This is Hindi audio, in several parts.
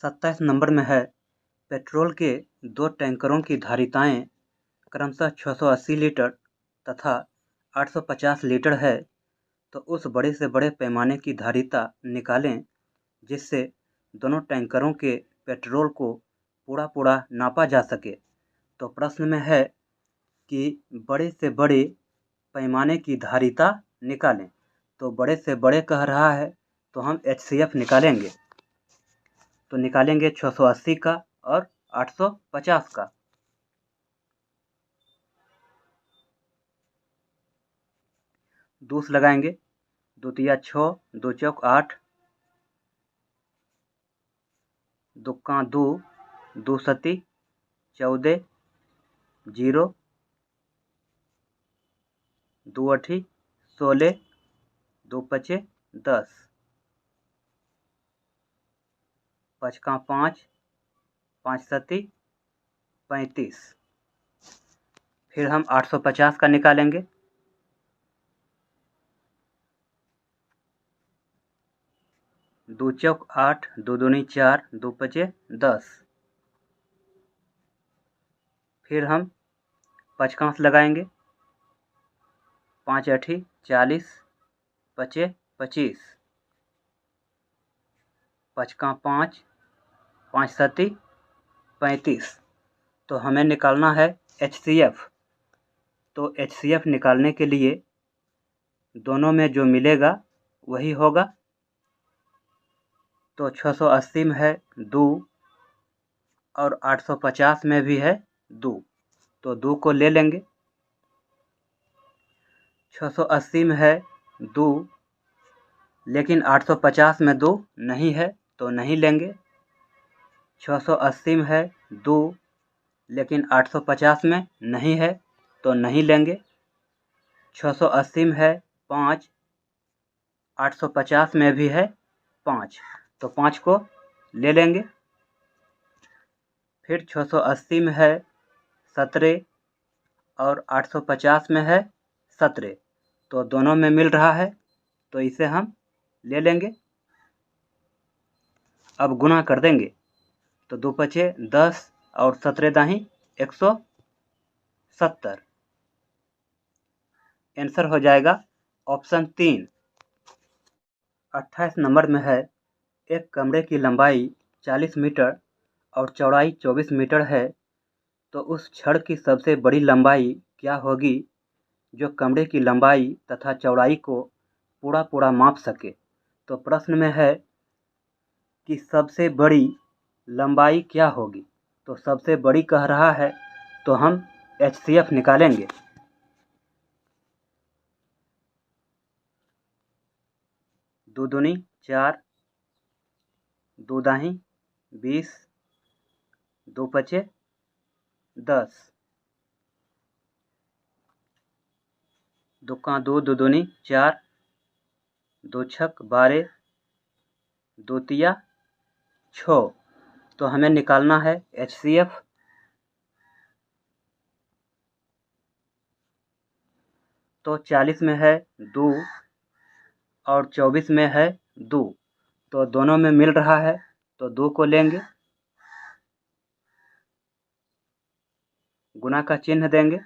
27 नंबर में है पेट्रोल के 2 टैंकरों की धारिताएं क्रमशः 680 लीटर तथा 850 लीटर है, तो उस बड़े से बड़े पैमाने की धारिता निकालें जिससे दोनों टैंकरों के पेट्रोल को पूरा नापा जा सके। तो प्रश्न में है कि बड़े से बड़े पैमाने की धारिता निकालें। तो बड़े से बड़े कह रहा है तो हम HCF निकालेंगे। तो निकालेंगे 680 का और 850 का। दूस लगाएंगे, 2 तिया 6, 2 चौक 8, 2 का 2, 2 सती 14, 0, 2 अठी 16, 2 पचे 10, 5 का 5, 5 सती 35। फिर हम 850 का निकालेंगे। 2 चौक 8, 2 दूनी 4, 2 पचे 10। फिर हम 55 लगाएंगे, 5 अठी 40, पचे 25, 5 का 5, 5 सती 35। तो हमें निकालना है HCF। तो HCF निकालने के लिए दोनों में जो मिलेगा वही होगा। तो 680 में है 2 और 850 में भी है 2, तो 2 को ले लेंगे। 680 में है 2 लेकिन 850 में 2 नहीं है तो नहीं लेंगे। 680 में है 2 लेकिन 850 में नहीं है तो नहीं लेंगे। 680 में है 5, 850 में भी है 5, तो 5 को ले लेंगे। फिर 680 में है 17 और 850 में है 17, तो दोनों में मिल रहा है तो इसे हम ले लेंगे। अब गुना कर देंगे तो 2 पचे 10 और 17 दाही 170। आंसर हो जाएगा ऑप्शन 3। 28 नंबर में है एक कमरे की लंबाई 40 मीटर और चौड़ाई 24 मीटर है, तो उस छड़ की सबसे बड़ी लंबाई क्या होगी जो कमरे की लंबाई तथा चौड़ाई को पूरा माप सके। तो प्रश्न में है कि सबसे बड़ी लंबाई क्या होगी, तो सबसे बड़ी कह रहा है तो हम HCF निकालेंगे। दो दूनी 4, 2 दाही 20, 2 पचे 10, 2 का 2, 2 दूनी 4, 2 छक 12, 2 तिया 6। तो हमें निकालना है HCF। तो 40 में है 2 और 24 में है 2, तो दोनों में मिल रहा है तो 2 को लेंगे। गुना का चिन्ह देंगे।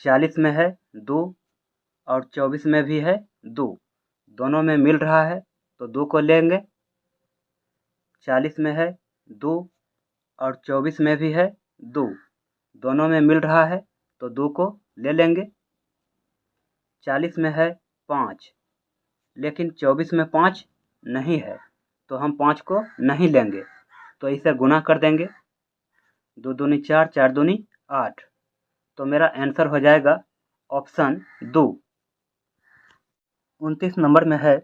40 में है 2 और 24 में भी है 2, दोनों में मिल रहा है तो 2 को लेंगे। 40 में है 2 और 24 में भी है 2, दोनों में मिल रहा है तो 2 को ले लेंगे। 40 में है 5 लेकिन 24 में 5 नहीं है तो हम 5 को नहीं लेंगे, तो इसे गुना कर देंगे। 2 दूनी 4, 4 दूनी 8, तो मेरा आंसर हो जाएगा ऑप्शन 2। 29 नंबर में है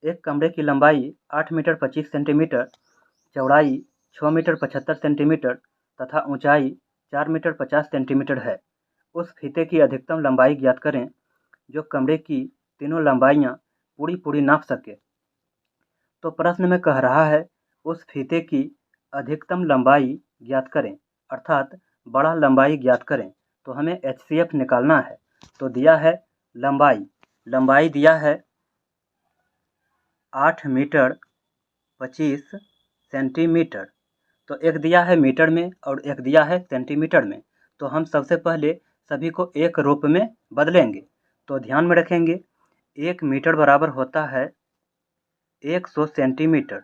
एक कमरे की लंबाई 8 मीटर 25 सेंटीमीटर, चौड़ाई 6 मीटर 75 सेंटीमीटर तथा ऊंचाई 4 मीटर 50 सेंटीमीटर है। उस फीते की अधिकतम लंबाई ज्ञात करें जो कमरे की तीनों लंबाइयाँ पूरी नाप सके। तो प्रश्न में कह रहा है उस फीते की अधिकतम लंबाई ज्ञात करें, अर्थात बड़ा लंबाई ज्ञात करें। तो हमें HCF निकालना है। तो दिया है लंबाई दिया है 8 मीटर 25 सेंटीमीटर, तो एक दिया है मीटर में और एक दिया है सेंटीमीटर में। तो हम सबसे पहले सभी को एक रूप में बदलेंगे। तो ध्यान में रखेंगे, 1 मीटर बराबर होता है 100 सेंटीमीटर।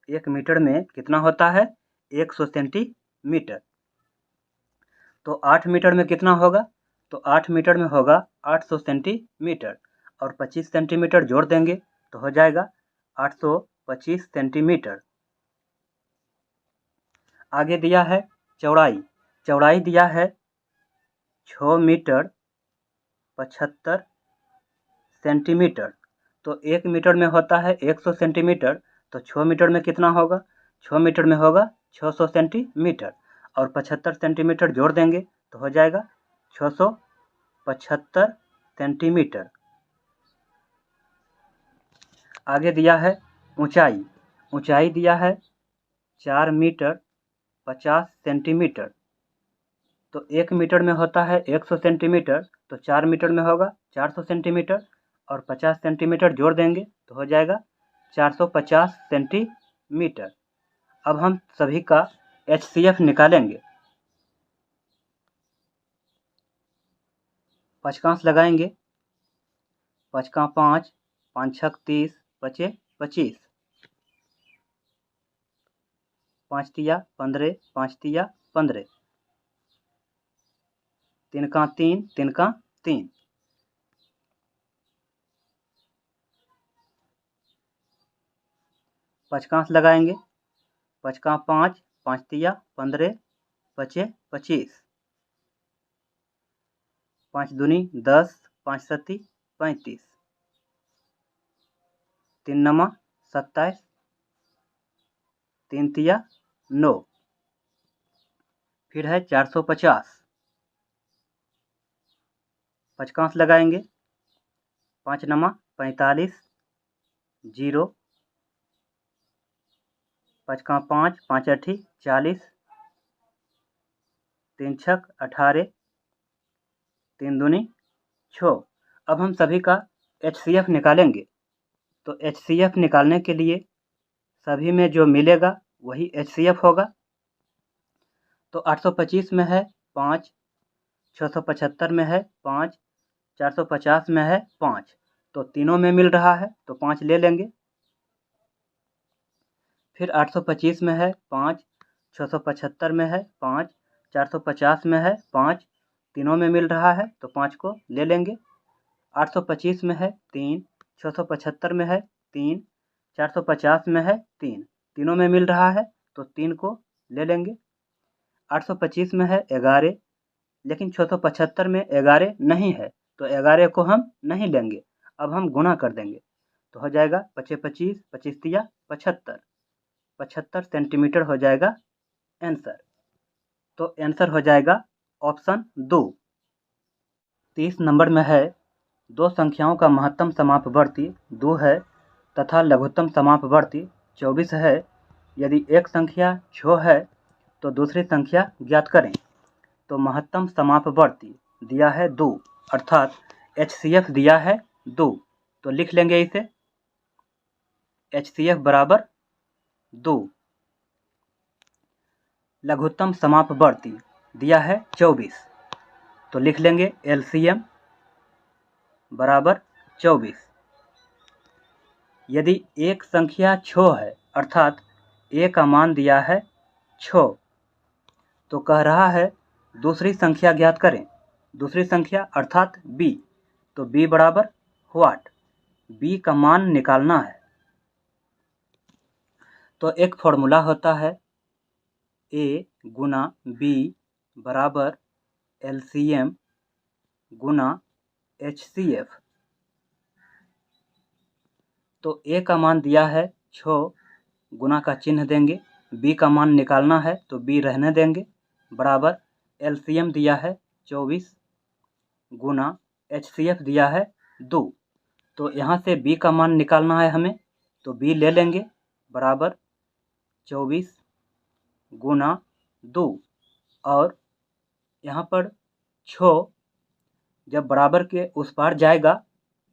1 मीटर में कितना होता है? 100 सेंटीमीटर। तो 8 मीटर में कितना होगा? तो 8 मीटर में होगा 800 सेंटीमीटर और 25 सेंटीमीटर जोड़ देंगे तो हो जाएगा 825 सेंटीमीटर। आगे दिया है चौड़ाई। चौड़ाई दिया है 6 मीटर 75 सेंटीमीटर। तो 1 मीटर में होता है 100 सेंटीमीटर, तो 6 मीटर में कितना होगा? 6 मीटर में होगा 600 सेंटीमीटर और 75 सेंटीमीटर जोड़ देंगे तो हो जाएगा 675 सेंटीमीटर। आगे दिया है ऊंचाई। ऊंचाई दिया है 4 मीटर 50 सेंटीमीटर। तो 1 मीटर में होता है 100 सेंटीमीटर, तो 4 मीटर में होगा 400 सेंटीमीटर और 50 सेंटीमीटर जोड़ देंगे तो हो जाएगा 450 सेंटीमीटर। अब हम सभी का HCF निकालेंगे। पचकांश लगाएंगे। 5 का 5, 5 छक 30, 5 25, 5 तिया 15, 5 तिया 15, 3 का 3, 3 का 3, पचकांश लगाएंगे। 5 का 5, 5 तिया 15, 5 25, 5 दूनी 10, 5 सत्ती 35, 3 नमा 27, 3 तिया 9, फिर है 450। पचकांश लगाएंगे। 5 नमा 45, 0, 5 का 5, 5 अठी 40, 3 छक 18, 3 दूनी 6। अब हम सभी का HCF निकालेंगे। तो HCF निकालने के लिए सभी में जो मिलेगा वही HCF होगा। तो 825 में है 5, 675 में है 5, 450 में है 5, तो तीनों में मिल रहा है तो 5 ले लेंगे। फिर 825 में है 5, 675 में है 5, 450 में है 5, तीनों में मिल रहा है तो 5 को ले लेंगे। 825 में है 3, 675 में है 3, 450 में है 3, तीनों में मिल रहा है तो 3 को ले लेंगे। 825 में है 11, लेकिन 675 में 11 नहीं है तो 11 को हम नहीं लेंगे। अब हम गुना कर देंगे तो हो जाएगा 25 25, 25 तिया 75, 75 सेंटीमीटर हो जाएगा आंसर। तो आंसर हो जाएगा ऑप्शन 2। 30 नंबर में है दो संख्याओं का महत्तम समापवर्ती 2 है तथा लघुत्तम समापवर्ती 24 है। यदि एक संख्या 6 है तो दूसरी संख्या ज्ञात करें। तो महत्तम समापवर्ती दिया है 2, अर्थात HCF दिया है 2, तो लिख लेंगे इसे HCF बराबर 2। लघुत्तम समापवर्ती दिया है 24, तो लिख लेंगे LCM बराबर 24। यदि एक संख्या 6 है अर्थात A का मान दिया है 6, तो कह रहा है दूसरी संख्या ज्ञात करें। दूसरी संख्या अर्थात B, तो B बराबर व्हाट, B का मान निकालना है। तो एक फॉर्मूला होता है A गुना B बराबर LCM गुना HCF। तो A का मान दिया है 6, गुना का चिन्ह देंगे, B का मान निकालना है तो B रहने देंगे, बराबर LCM दिया है 24 गुना HCF दिया है 2। तो यहाँ से B का मान निकालना है हमें, तो B ले लेंगे, बराबर 24 गुना 2, और यहाँ पर 6 जब बराबर के उस पार जाएगा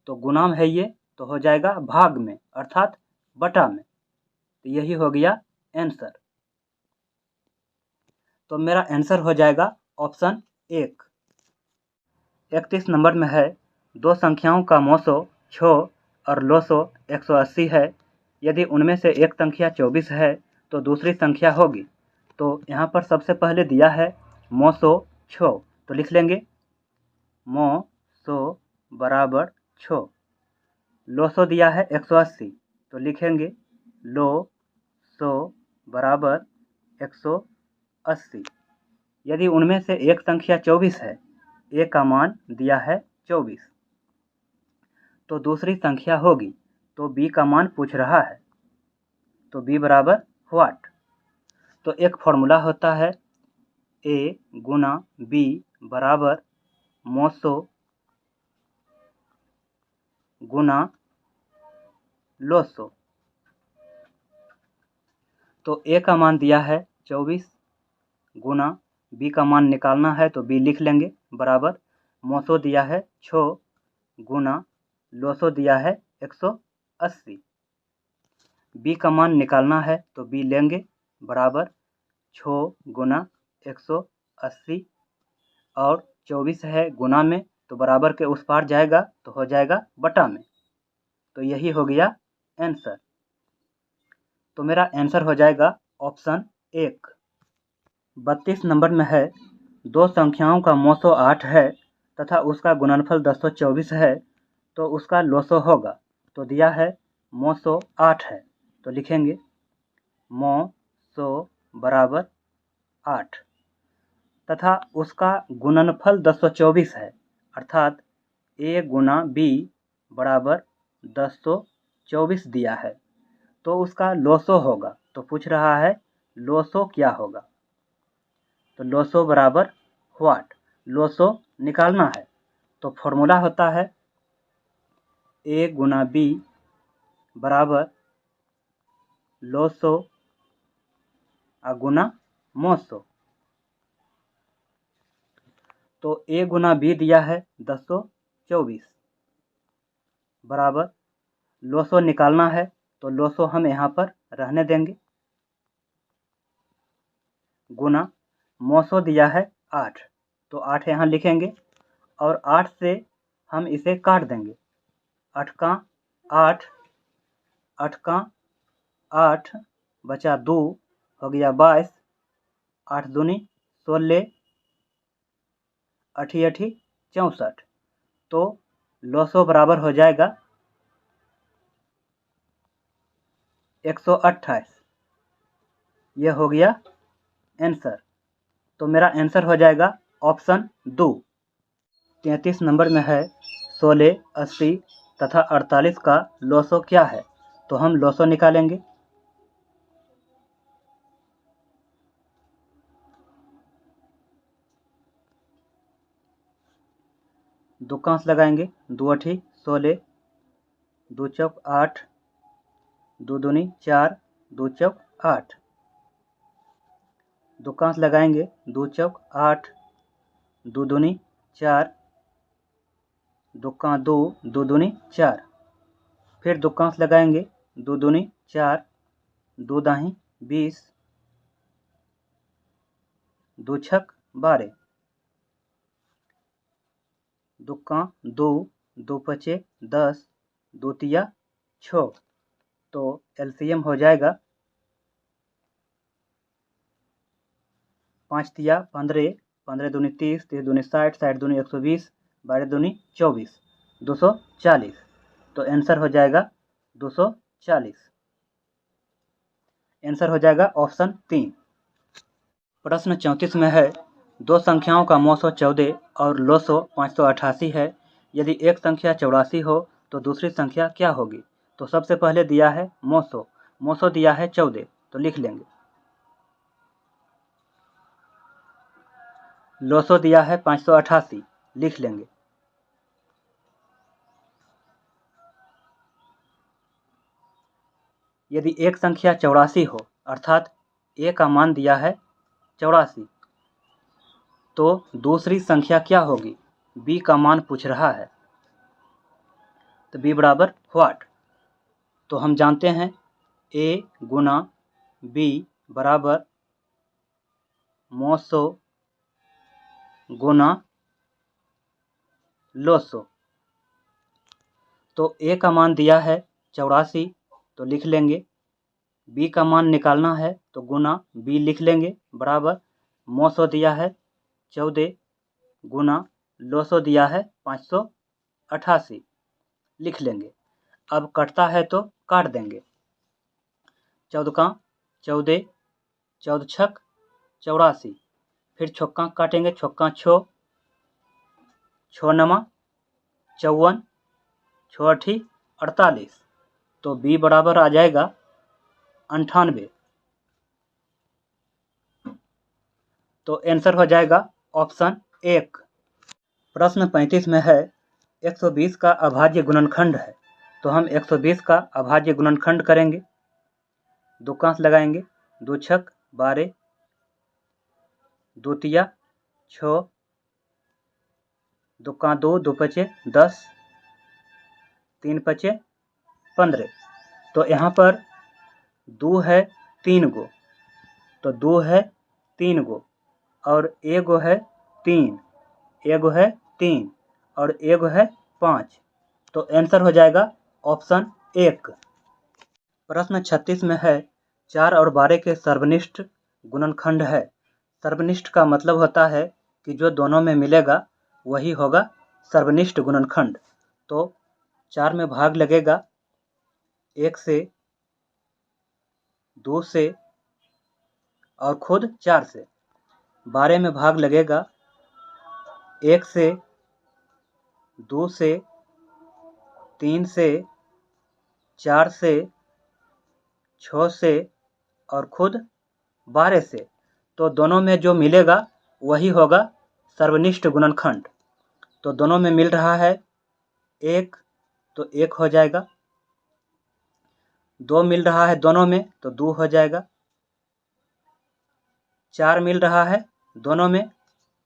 तो गुना में है ये, तो हो जाएगा भाग में अर्थात बटा में। तो यही हो गया आंसर। तो मेरा आंसर हो जाएगा ऑप्शन 1। 31 नंबर में है, दो संख्याओं का मौसो 6 और लोसो 180 है। यदि उनमें से एक संख्या 24 है तो दूसरी संख्या होगी। तो यहाँ पर सबसे पहले दिया है मौसो 6, तो लिख लेंगे मौसो बराबर 6। लोसो दिया है 180, तो लिखेंगे लो सो बराबर 180। यदि उनमें से एक संख्या 24 है, ए का मान दिया है 24, तो दूसरी संख्या होगी। तो बी का मान पूछ रहा है, तो बी बराबर व्हाट। तो एक फॉर्मूला होता है ए गुना बी बराबर मौसो गुना लोसो। तो ए का मान दिया है 24 गुना बी का मान निकालना है, तो बी लिख लेंगे बराबर मौसो दिया है 6 गुना लोसो दिया है 180। बी का मान निकालना है, तो बी लेंगे बराबर 6 गुना 180 और 24 है गुना में, तो बराबर के उस पार जाएगा तो हो जाएगा बटा में। तो यही हो गया आंसर। तो मेरा आंसर हो जाएगा ऑप्शन 1। 32 नंबर में है, दो संख्याओं का मौसो 8 है तथा उसका गुणनफल 224 है, तो उसका लोसो होगा। तो दिया है मौसो 8 है, तो लिखेंगे मौसो बराबर 8 तथा उसका गुणनफल 224 है, अर्थात ए गुना बी बराबर 224 दिया है, तो उसका लोसो होगा। तो पूछ रहा है लोसो क्या होगा, तो लोसो बराबर व्हाट। लोसो निकालना है, तो फॉर्मूला होता है ए गुना बी बराबर लोसो गुना मौसो। तो ए गुना बी दिया है 224 बराबर लोसो निकालना है, तो लोसो हम यहाँ पर रहने देंगे गुना मौसो दिया है 8, तो 8 यहाँ लिखेंगे और 8 से हम इसे काट देंगे। 8 का 8, 8 का 8 बचा 2 हो गया 22, 8 दूनी 16, 8 8 64। तो लोसो बराबर हो जाएगा 128। यह हो गया आंसर। तो मेरा आंसर हो जाएगा ऑप्शन 2। 33 नंबर में है, 16, 80 तथा 48 का लोसो क्या है। तो हम लोसो निकालेंगे। दो कांस लगाएंगे, 2 8 16, 2 चौक 8, 2 दूनी 4, 2 चौक 8। दो कांस लगाएंगे, 2 चौक 8, 2 दूनी 4, 2 का 2, 2 दूनी 4। फिर दो कांस लगाएंगे, 2 दूनी 4, 2 दाही 20, 2 छक 12, 2 का 2, 2 पचे 10, 2 तिया 6। तो एलसीएम हो जाएगा 5 तिया 15, 15 दूनी 30, 30 दूनी 60, 60 दूनी 120, 12 दूनी 24, 240। तो आंसर हो जाएगा 240। आंसर हो जाएगा ऑप्शन 3। प्रश्न 34 में है, दो संख्याओं का मौसो 14 और लोसो 588 है। यदि एक संख्या 84 हो तो दूसरी संख्या क्या होगी। तो सबसे पहले दिया है मौसो, मौसो दिया है 14, तो लिख लेंगे। लोसो दिया है 588, लिख लेंगे। यदि एक संख्या 84 हो, अर्थात ए का मान दिया है 84, तो दूसरी संख्या क्या होगी। बी का मान पूछ रहा है, तो बी बराबर व्हाट। तो हम जानते हैं ए गुना बी बराबर 900 गुना लोसो। तो ए का मान दिया है 84, तो लिख लेंगे। बी का मान निकालना है तो गुना बी लिख लेंगे बराबर 900 दिया है 14 गुना लोसो दिया है 588 लिख लेंगे। अब कटता है तो काट देंगे। 14 का 14, 14 छक 84, फिर छक्का काटेंगे, छक्का 6, 6 नमा 54, 6 अठी 48, तो बी बराबर आ जाएगा 98। तो आंसर हो जाएगा ऑप्शन 1। प्रश्न 35 में है 120 का अभाज्य गुणनखंड है, तो हम 120 का अभाज्य गुणनखंड करेंगे। दो कांस लगाएंगे, 2 छक 12, 2 तिया 6, 2 का 2, 2 पचे 10, 3 पचे 15। तो यहाँ पर 2 है 3 गो, तो 2 है 3 गो और एगो है 3, एगो है 3 और एगो है 5। तो आंसर हो जाएगा ऑप्शन 1। प्रश्न 36 में है 4 और 12 के सर्वनिष्ठ गुणनखंड है। सर्वनिष्ठ का मतलब होता है कि जो दोनों में मिलेगा वही होगा सर्वनिष्ठ गुणनखंड। तो 4 में भाग लगेगा 1 से, 2 से और खुद 4 से। 12 में भाग लगेगा 1 से, 2 से, 3 से, 4 से, 6 से और खुद 12 से। तो दोनों में जो मिलेगा वही होगा सर्वनिष्ठ गुणनखंड। तो दोनों में मिल रहा है 1, तो 1 हो जाएगा। 2 मिल रहा है दोनों में, तो 2 हो जाएगा। 4 मिल रहा है दोनों में,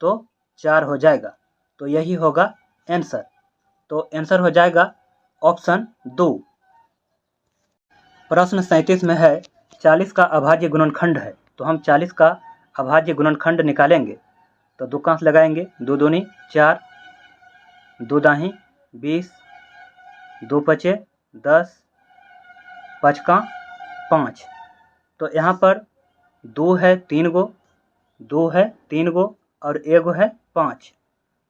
तो 4 हो जाएगा। तो यही होगा आंसर। तो आंसर हो जाएगा ऑप्शन 2। प्रश्न 37 में है 40 का अभाज्य गुणनखंड है, तो हम 40 का अभाज्य गुणनखंड निकालेंगे। तो 2 कांस लगाएंगे, 2 दूनी 4, 2 दाही 20, 2 पचे 10, 5 का 5। तो यहाँ पर 2 है 3 गो, 2 है 3 गो और एगो है 5।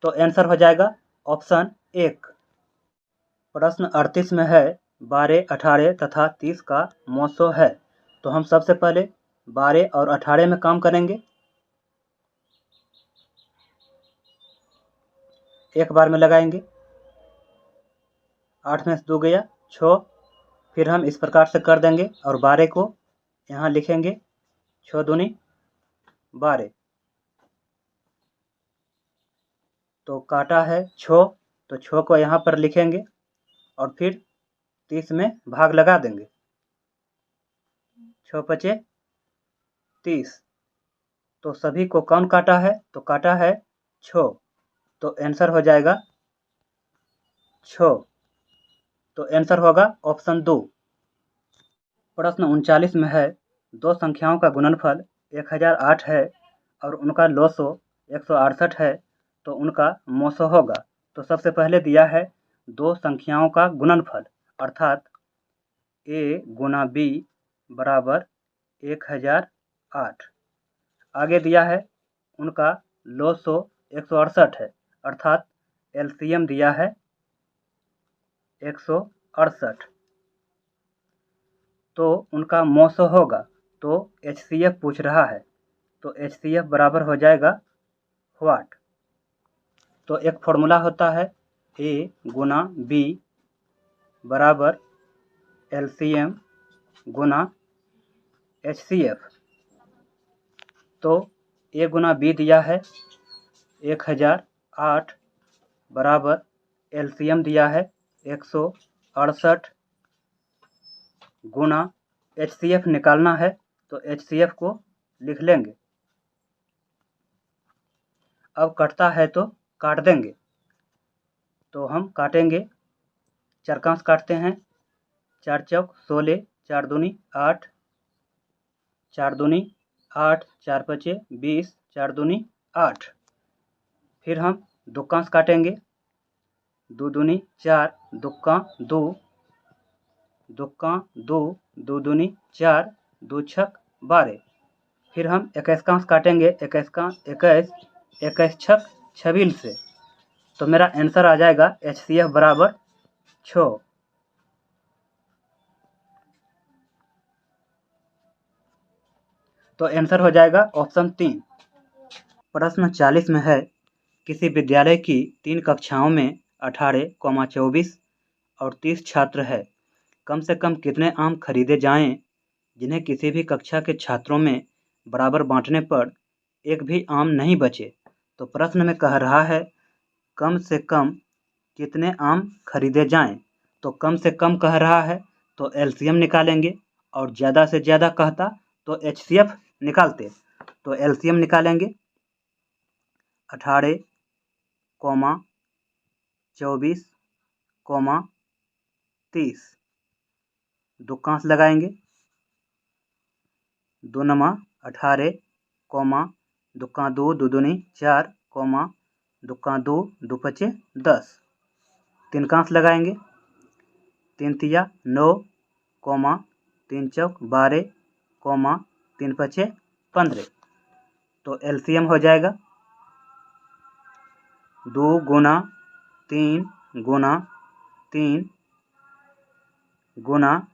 तो आंसर हो जाएगा ऑप्शन 1। प्रश्न 38 में है 12, 18 तथा 30 का मौसो है, तो हम सबसे पहले 12 और 18 में काम करेंगे। एक बार में लगाएंगे, 8 में से 2 गया 6, फिर हम इस प्रकार से कर देंगे और 12 को यहाँ लिखेंगे, 6 दूनी 12। तो काटा है 6, तो 6 को यहाँ पर लिखेंगे और फिर 30 में भाग लगा देंगे। 6 पचे 30। तो सभी को कौन काटा है, तो काटा है 6। तो आंसर हो जाएगा 6। तो आंसर होगा ऑप्शन 2। प्रश्न 39 में है 2 संख्याओं का गुणनफल 1008 है और उनका लॉसो 168 है, तो उनका मौसो होगा। तो सबसे पहले दिया है 2 संख्याओं का गुणनफल, अर्थात a गुना b बराबर 1008। आगे दिया है उनका लॉसो 168 है, अर्थात एलसीएम दिया है 168। तो उनका मौसो होगा, तो एचसीएफ पूछ रहा है, तो एचसीएफ बराबर हो जाएगा व्हाट। तो एक फॉर्मूला होता है ए गुना बी बराबर एलसीएम गुना एचसीएफ। तो ए गुना बी दिया है 1008 बराबर एलसीएम दिया है 168 गुना एचसीएफ निकालना है, तो एचसीएफ को लिख लेंगे। अब कटता है तो काट देंगे। तो हम काटेंगे, 4 कांस काटते हैं, 4 चौक 16, 4 दूनी 8, 4 दूनी 8, 4 पचे 20, 4 दूनी 8। फिर हम दुक्कांश काटेंगे। 2 दूनी 4, दुक्का 2, दुक्का 2, 2 दूनी 4, 2 छक 12। फिर हम 21 काटेंगे। 21, 21 छक 26 से। तो मेरा आंसर आ जाएगा HCF बराबर 6। तो आंसर हो जाएगा ऑप्शन 3। प्रश्न 40 में है, किसी विद्यालय की 3 कक्षाओं में 18, 24 और 30 छात्र है। कम से कम कितने आम खरीदे जाएं जिन्हें किसी भी कक्षा के छात्रों में बराबर बांटने पर एक भी आम नहीं बचे। तो प्रश्न में कह रहा है कम से कम कितने आम खरीदे जाएं। तो कम से कम कह रहा है तो LCM निकालेंगे, और ज़्यादा से ज़्यादा कहता तो HCF निकालते। तो LCM निकालेंगे। 18, 24, 30। दुक्कांश लगाएंगे। 2 नमा 18, दुक्का 2, 2 दूनी 4, दुक्का 2, 2 पचे 10। तिनकांश लगाएंगे। 3 तिया 9, 3 चौक 12, 3 पचे 15। तो LCM हो जाएगा 2 गुना 3 गुना 3 गुना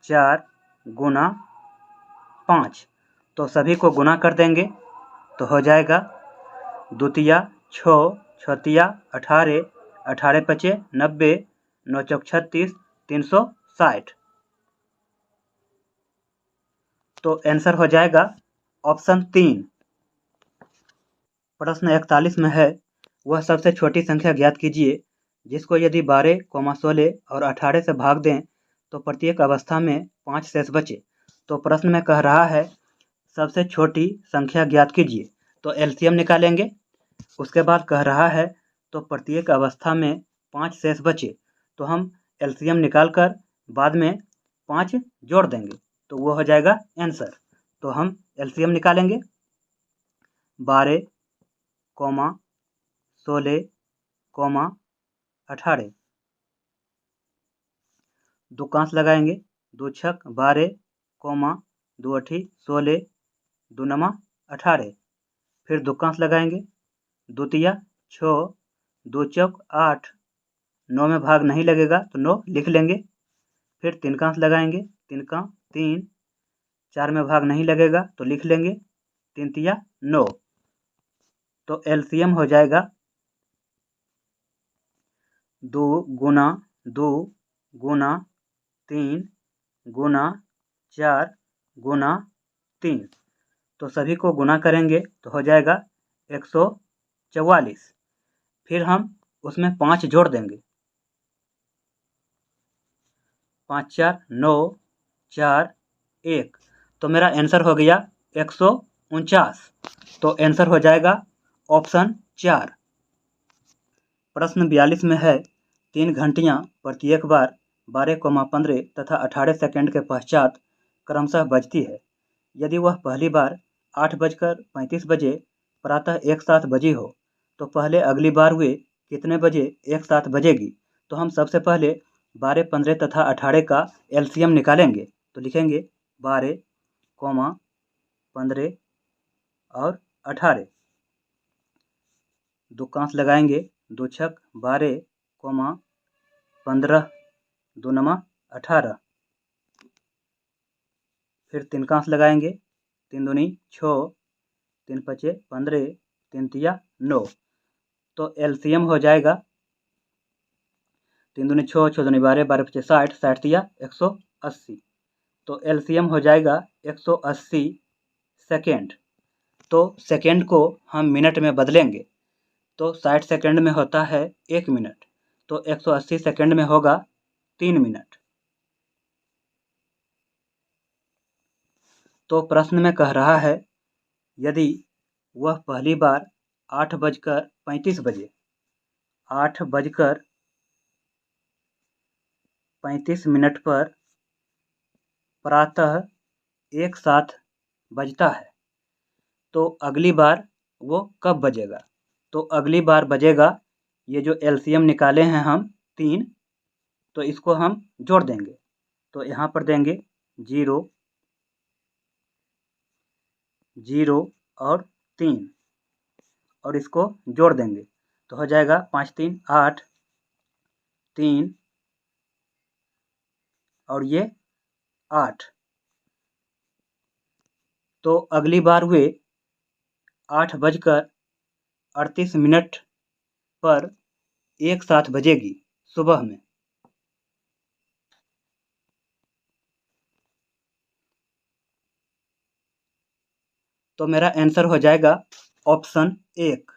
4 गुना 5। तो सभी को गुना कर देंगे तो हो जाएगा 2 तिया 6, 6 तिया 18, 18 पचे 90, 9 चौक 36, 360। तो आंसर हो जाएगा ऑप्शन 3। प्रश्न 41 में है, वह सबसे छोटी संख्या ज्ञात कीजिए जिसको यदि 12, 16 और 18 से भाग दें तो प्रत्येक अवस्था में 5 शेष बचे। तो प्रश्न में कह रहा है सबसे छोटी संख्या ज्ञात कीजिए। तो LCM निकालेंगे। उसके बाद कह रहा है तो प्रत्येक अवस्था में 5 शेष बचे। तो हम LCM निकाल कर बाद में 5 जोड़ देंगे तो वो हो जाएगा आंसर। तो हम LCM निकालेंगे। 12, 16, 18। दुक्कांश लगाएंगे। 2 छक 12, 2 अठी 16, 2 नमा 18। फिर दुक्कांश लगाएंगे। 2 तिया 6, 2 चौक 8। 9 में भाग नहीं लगेगा तो 9 लिख लेंगे। फिर तिनकांश लगाएंगे। 3 का 3, 4 में भाग नहीं लगेगा तो लिख लेंगे। 3 तिया 9। तो LCM हो जाएगा 2 गुना 2 गुना 3 गुना 4 गुना 3। तो सभी को गुना करेंगे तो हो जाएगा 144। फिर हम उसमें 5 जोड़ देंगे। 5 4 9 4 1। तो मेरा आंसर हो गया 149। तो आंसर हो जाएगा ऑप्शन 4। प्रश्न 42 में है, 3 घंटियां प्रत्येक बार 12,15 तथा 18 सेकंड के पश्चात क्रमशः बजती है। यदि वह पहली बार 8:35 बजे प्रातः एक साथ बजी हो तो पहले अगली बार वे कितने बजे एक साथ बजेगी। तो हम सबसे पहले 12, 15 तथा 18 का LCM निकालेंगे। तो लिखेंगे 12, 15 और 18। दुक्कांश लगाएंगे। 2 छक 12, 15, 2 नमा 18। फिर तिनकांश लगाएंगे। 3 दूनी 6, 3 पचे 15, 3 तिया 9। तो LCM हो जाएगा 3 दूनी 6, 6 दूनी 12, 12 पचे 60, 60 तिया 180। तो LCM हो जाएगा 180 सेकेंड। तो सेकेंड को हम मिनट में बदलेंगे तो 60 सेकेंड में होता है 1 मिनट। तो 180 सेकेंड में होगा 3 मिनट। तो प्रश्न में कह रहा है यदि वह पहली बार 8:35 बजे 8:35 पर प्रातः एक साथ बजता है, तो अगली बार वो कब बजेगा? तो अगली बार बजेगा, ये जो एलसीएम निकाले हैं हम 3, तो इसको हम जोड़ देंगे। तो यहाँ पर देंगे 0, 0 और 3 और इसको जोड़ देंगे, तो हो जाएगा 5 3 8, 3 और ये 8। तो अगली बार वे 8:38 पर एक साथ बजेगी सुबह में। तो मेरा आंसर हो जाएगा ऑप्शन 1।